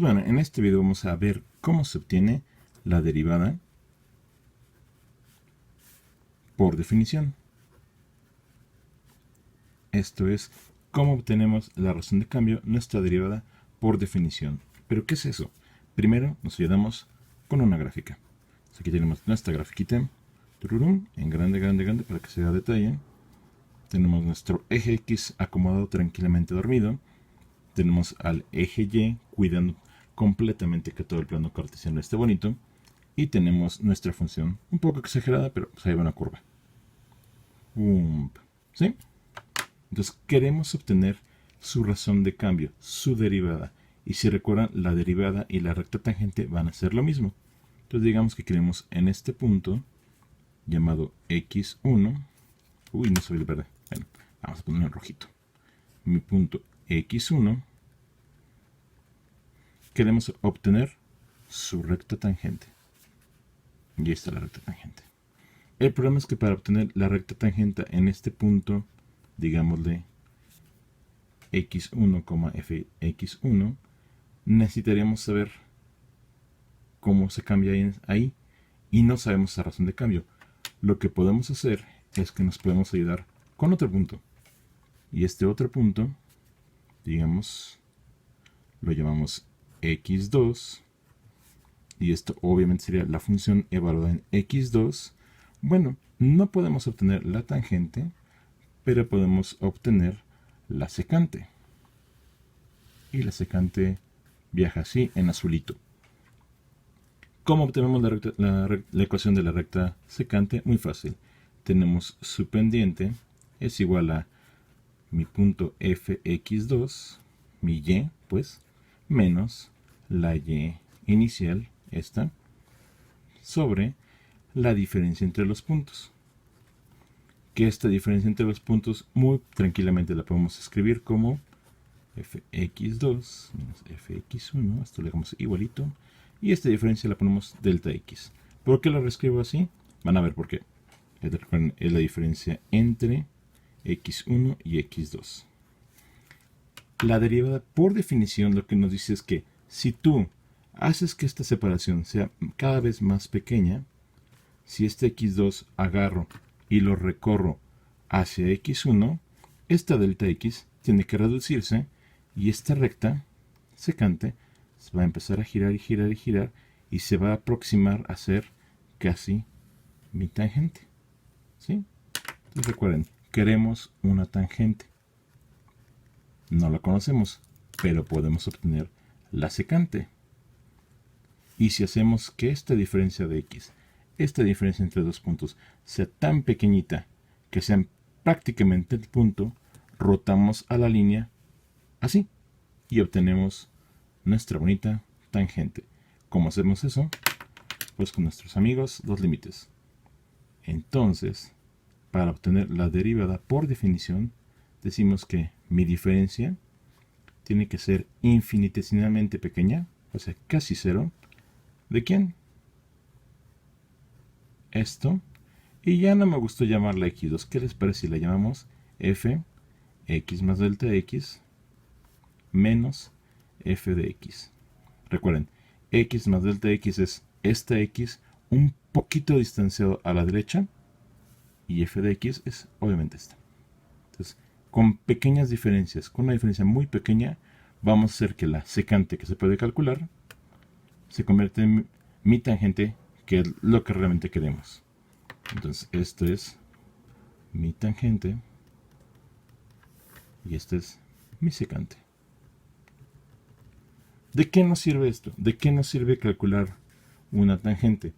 bueno, en este video vamos a ver cómo se obtiene la derivada por definición. Esto es, cómo obtenemos la razón de cambio, nuestra derivada por definición. ¿Pero qué es eso? Primero nos ayudamos con una gráfica. Aquí tenemos nuestra grafiquita, en grande, grande, grande, para que se vea a detalle. Tenemos nuestro eje X acomodado tranquilamente dormido. Tenemos al eje Y cuidando completamente que todo el plano cartesiano esté bonito. Y tenemos nuestra función, un poco exagerada, pero pues ahí va una curva. ¿Sí? Entonces queremos obtener su razón de cambio, su derivada. Y si recuerdan, la derivada y la recta tangente van a ser lo mismo. Entonces digamos que queremos en este punto, llamado x1, no se ve el verde, bueno, vamos a ponerlo en rojito. Mi punto x1, queremos obtener su recta tangente. Y ahí está la recta tangente. El problema es que para obtener la recta tangente en este punto, digámosle x1, fx1, necesitaríamos saber cómo se cambia ahí y no sabemos la razón de cambio. Lo que podemos hacer es que nos podemos ayudar con otro punto. Y este otro punto, digamos, lo llamamos x2. Y esto obviamente sería la función evaluada en x2. Bueno, no podemos obtener la tangente, pero podemos obtener la secante. Y la secante viaja así en azulito. ¿Cómo obtenemos la ecuación de la recta secante? Muy fácil. Tenemos su pendiente es igual a mi punto fx2, mi y, pues, menos la y inicial, esta, sobre la diferencia entre los puntos. Que esta diferencia entre los puntos muy tranquilamente la podemos escribir como fx2 menos fx1, esto le dejamos igualito, y esta diferencia la ponemos delta x. ¿Por qué la reescribo así? Van a ver por qué. Es la diferencia entre x1 y x2. La derivada por definición lo que nos dice es que si tú haces que esta separación sea cada vez más pequeña, si este x2 agarro y lo recorro hacia x1, esta delta x tiene que reducirse y esta recta secante va a empezar a girar y girar y girar y se va a aproximar a ser casi mi tangente. ¿Sí? Entonces recuerden, queremos una tangente. No la conocemos, pero podemos obtener la secante. Y si hacemos que esta diferencia de x, esta diferencia entre dos puntos, sea tan pequeñita que sean prácticamente el punto, rotamos a la línea así y obtenemos nuestra bonita tangente. ¿Cómo hacemos eso? Pues con nuestros amigos los límites. Entonces, para obtener la derivada por definición, decimos que mi diferencia tiene que ser infinitesimalmente pequeña, o sea, casi cero. ¿De quién? Esto. Y ya no me gustó llamarla x2. ¿Qué les parece si la llamamos f x más delta x menos f de x? Recuerden, x más delta x es esta x un poquito distanciado a la derecha y f de x es obviamente esta. Entonces, con pequeñas diferencias, con una diferencia muy pequeña, vamos a hacer que la secante que se puede calcular se convierta en mi tangente, que es lo que realmente queremos. Entonces, esto es mi tangente y este es mi secante. ¿De qué nos sirve esto? ¿De qué nos sirve calcular una tangente?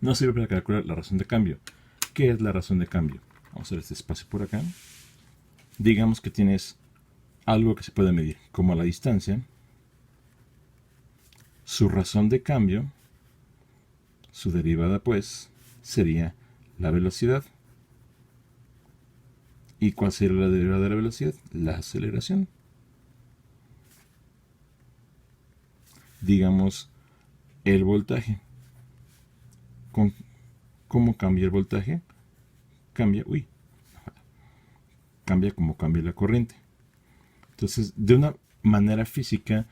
Nos sirve para calcular la razón de cambio. ¿Qué es la razón de cambio? Vamos a hacer este espacio por acá. Digamos que tienes algo que se puede medir, como la distancia. Su razón de cambio, su derivada pues, sería la velocidad. ¿Y cuál sería la derivada de la velocidad? La aceleración. Digamos, el voltaje. ¿Cómo cambia el voltaje? Cambia como cambia la corriente. Entonces, de una manera física,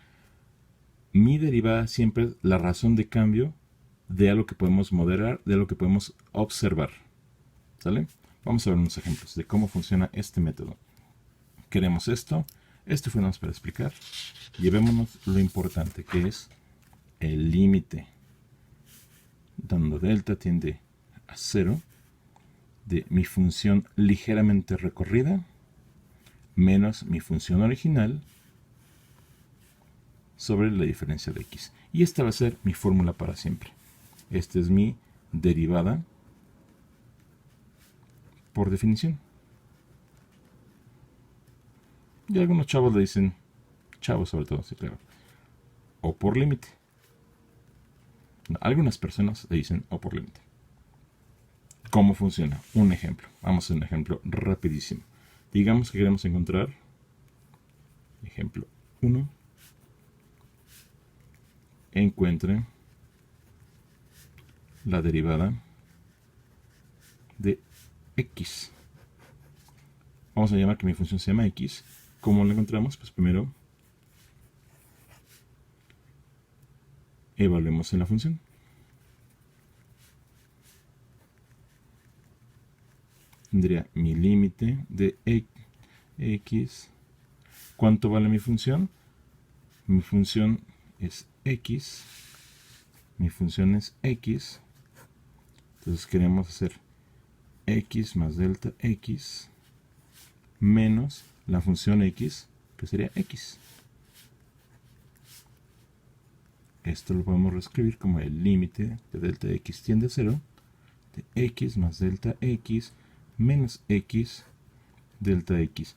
mi derivada siempre es la razón de cambio de algo que podemos modelar, de algo que podemos observar. ¿Sale? Vamos a ver unos ejemplos de cómo funciona este método. Queremos esto. Este fue nada más para explicar. Llevémonos lo importante, que es el límite, dando delta tiende a 0, de mi función ligeramente recorrida menos mi función original sobre la diferencia de x. Y esta va a ser mi fórmula para siempre. Esta es mi derivada por definición. Y algunos chavos le dicen, chavos sobre todo, sí, claro, o por límite. No, algunas personas le dicen o por límite. ¿Cómo funciona? Un ejemplo. Vamos a hacer un ejemplo rapidísimo. Digamos que queremos encontrar, ejemplo 1, encuentre la derivada de x. Vamos a llamar que mi función se llama x. ¿Cómo la encontramos? Pues primero evaluemos en la función. Tendría mi límite de x. ¿Cuánto vale mi función? Mi función es x. Mi función es x. Entonces queremos hacer x más delta x menos la función x, que sería x. Esto lo podemos reescribir como el límite de delta x tiende a 0 de x más delta x menos x delta x.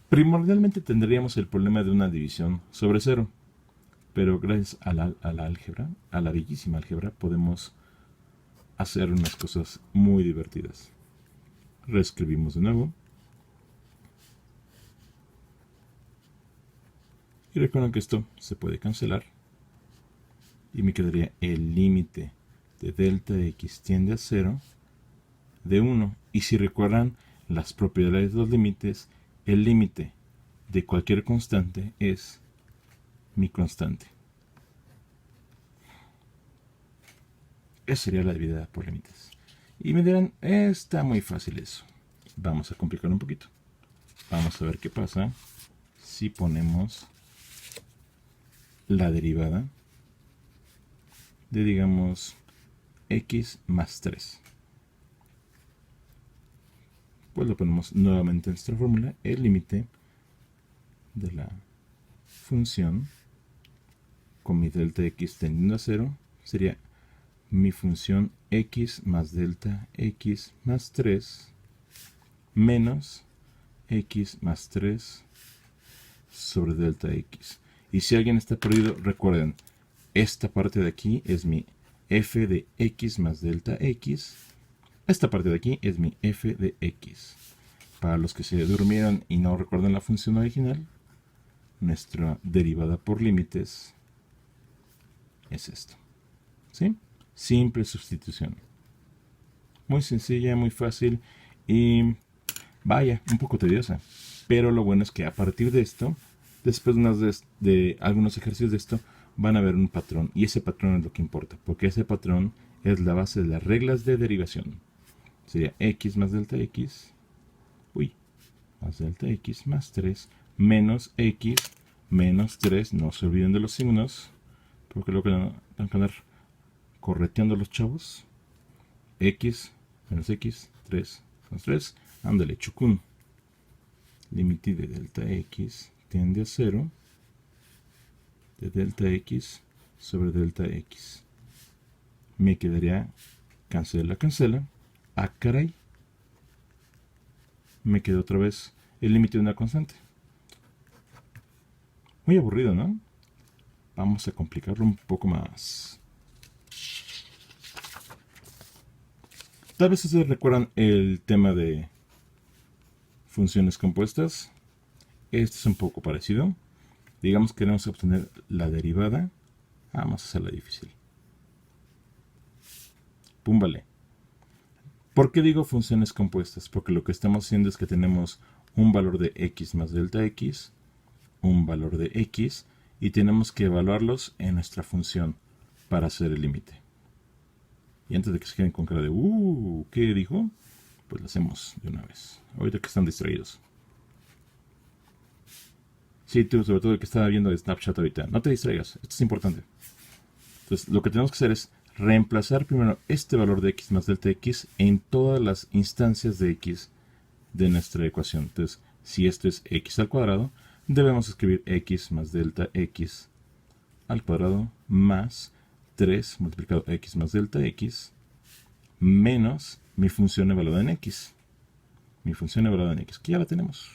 Primordialmente tendríamos el problema de una división sobre 0, pero gracias a la álgebra, a la bellísima álgebra, podemos hacer unas cosas muy divertidas. Reescribimos de nuevo. Y recuerden que esto se puede cancelar. Y me quedaría el límite de delta x tiende a 0 de 1. Y si recuerdan las propiedades de los límites, el límite de cualquier constante es mi constante. Esa sería la derivada por límites. Y me dirán, está muy fácil eso. Vamos a complicar un poquito. Vamos a ver qué pasa si ponemos la derivada de, digamos, x más 3. Pues lo ponemos nuevamente en nuestra fórmula. El límite de la función con mi delta x tendiendo a 0 sería mi función x más delta x más 3 menos x más 3 sobre delta x. Y si alguien está perdido, recuerden, esta parte de aquí es mi f de x más delta x. Esta parte de aquí es mi f de x. Para los que se durmieron y no recuerdan la función original, nuestra derivada por límites es esto. ¿Sí? Simple sustitución. Muy sencilla, muy fácil y vaya, un poco tediosa. Pero lo bueno es que a partir de esto, después de algunos ejercicios de esto, van a ver un patrón. Y ese patrón es lo que importa, porque ese patrón es la base de las reglas de derivación. Sería x más delta x, más delta x más 3, menos x menos 3. No se olviden de los signos, porque luego van a andar correteando los chavos. X menos x, 3 menos 3. Ándale, chucún. Límite de delta x tiende a 0 de delta x sobre delta x. Me quedaría cancela. Ah, caray. Me quedó otra vez el límite de una constante. Muy aburrido, ¿no? Vamos a complicarlo un poco más. Tal vez ustedes recuerdan el tema de funciones compuestas. Este es un poco parecido. Digamos que queremos obtener la derivada. Vamos a hacerla difícil. Pum, vale. ¿Por qué digo funciones compuestas? Porque lo que estamos haciendo es que tenemos un valor de x más delta x, un valor de x, y tenemos que evaluarlos en nuestra función para hacer el límite. Y antes de que se queden con cara de ¿qué dijo? Pues lo hacemos de una vez. Ahorita que están distraídos. Sí, tú, sobre todo el que está viendo de Snapchat ahorita. No te distraigas, esto es importante. Entonces, lo que tenemos que hacer es reemplazar primero este valor de x más delta x en todas las instancias de x de nuestra ecuación. Entonces, si esto es x al cuadrado, debemos escribir x más delta x al cuadrado más 3 multiplicado x más delta x menos mi función evaluada en x. Mi función evaluada en x, que ya la tenemos.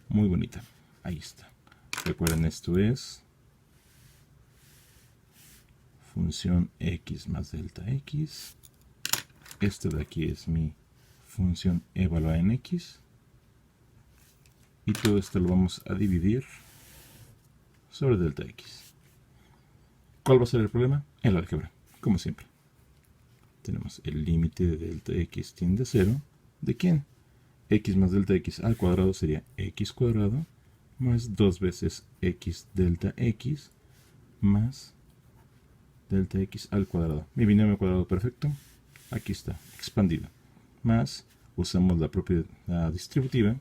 Muy bonita. Ahí está. Recuerden, esto es función x más delta x. Este de aquí es mi función evaluada en x. Y todo esto lo vamos a dividir sobre delta x. ¿Cuál va a ser el problema? El álgebra, como siempre. Tenemos el límite de delta x tiende a 0. ¿De quién? X más delta x al cuadrado sería x cuadrado más 2 veces x delta x más delta x al cuadrado. Mi binomio cuadrado perfecto, aquí está, expandido. Más, usamos la propiedad distributiva,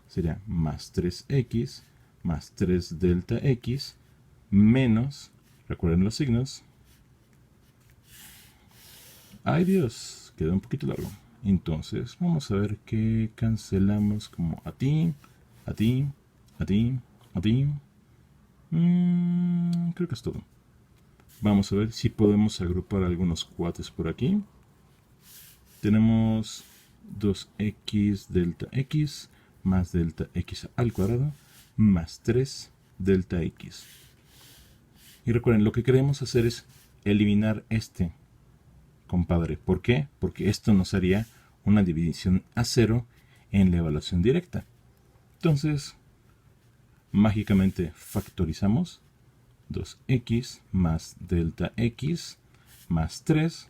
sería más 3x más 3 delta x menos, recuerden los signos. ¡Ay Dios! Queda un poquito largo. Entonces, vamos a ver que cancelamos como a ti, a ti, a ti, a ti. Creo que es todo. Vamos a ver si podemos agrupar algunos cuates por aquí. Tenemos 2x delta x más delta x al cuadrado más 3 delta x. Y recuerden, lo que queremos hacer es eliminar este compadre. ¿Por qué? Porque esto nos haría una división a 0 en la evaluación directa. Entonces, mágicamente factorizamos 2x más delta x más 3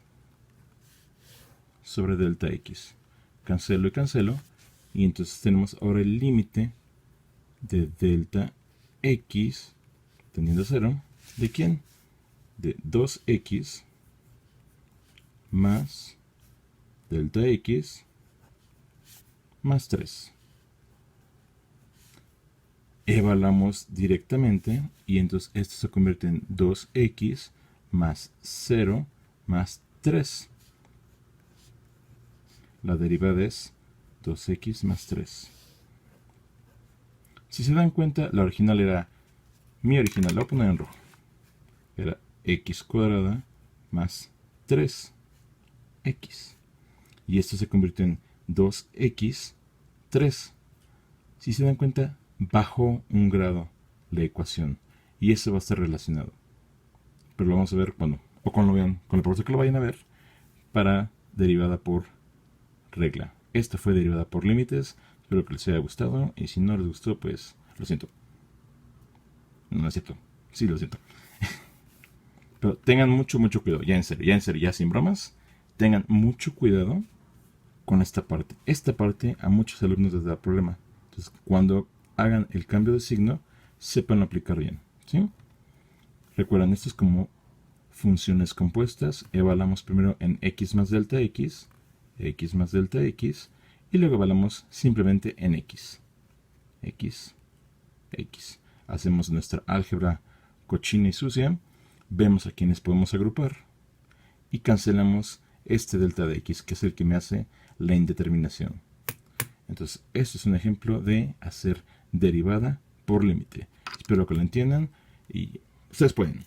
sobre delta x. Cancelo y cancelo. Y entonces tenemos ahora el límite de delta x tendiendo a 0. ¿De quién? De 2x más delta x más 3. Evaluamos directamente y entonces esto se convierte en 2x más 0 más 3. La derivada es 2x más 3. Si se dan cuenta, la original era, mi original, la voy a poner en rojo, era x cuadrada más 3x. Y esto se convirtió en 2x 3. Si se dan cuenta, bajó un grado la ecuación. Y eso va a estar relacionado. Pero lo vamos a ver cuando, o cuando lo vean, con el profesor que lo vayan a ver, para derivada por regla. Esta fue derivada por límites. Espero que les haya gustado. Y si no les gustó, pues lo siento. No es cierto. Sí, lo siento. Pero tengan mucho cuidado. Ya en serio, ya sin bromas. Tengan mucho cuidado con esta parte. Esta parte a muchos alumnos les da problema. Entonces, cuando hagan el cambio de signo, sepan aplicar bien. ¿Sí? Recuerden, esto es como funciones compuestas. Evaluamos primero en x más delta x más delta x, y luego evaluamos simplemente en x. Hacemos nuestra álgebra cochina y sucia. Vemos a quienes podemos agrupar. Y cancelamos este delta de x, que es el que me hace la indeterminación. Entonces, esto es un ejemplo de hacer derivada por límite. Espero que lo entiendan y ustedes pueden.